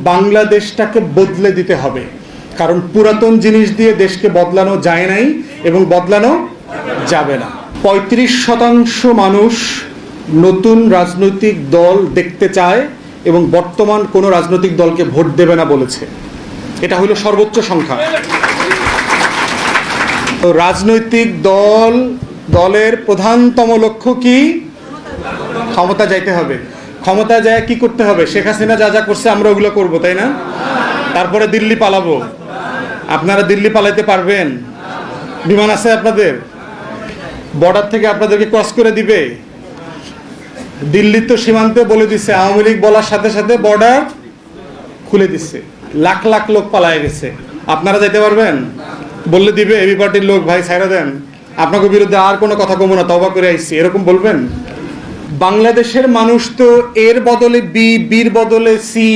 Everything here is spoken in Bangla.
বাংলাদেশটাকে বদলে দিতে হবে, কারণ পুরাতন জিনিস দিয়ে দেশকে বদলানো যায় নাই এবং বদলানো যাবে না। 35% মানুষ নতুন রাজনৈতিক দল দেখতে চায় এবং বর্তমান কোনো রাজনৈতিক দলকে ভোট দেবে না বলেছে। এটা হলো সর্বোচ্চ সংখ্যা। তো রাজনৈতিক দলের প্রধানতম লক্ষ্য কি? ক্ষমতা যাইতে হবে। ক্ষমতা যায় কি করতে হবে? শেখ হাসিনা যা যা করছে আমরা ওগুলো করব, তাই না? তারপরে দিল্লি পালাবো। আপনারা দিল্লি পালাইতে পারবেন? বিমান আছে আপনাদের? বর্ডার থেকে আপনাদেরকে ক্রস করে দিবে? দিল্লির তো সীমান্তে বলে দিচ্ছে, আওয়ামী লীগ বলার সাথে সাথে বর্ডার খুলে দিচ্ছে, লাখ লাখ লোক পালায় গেছে। আপনারা যেতে পারবেন? বললে দিবে এবি পার্টির লোক, ভাই ছাইরা দেন, আপনাকে বিরুদ্ধে আর কোনো কথা কমো না, তওবা করে আইছি, এরকম বলবেন? বাংলাদেশের মানুষ তো এর বদলে বি, বির বদলে সি,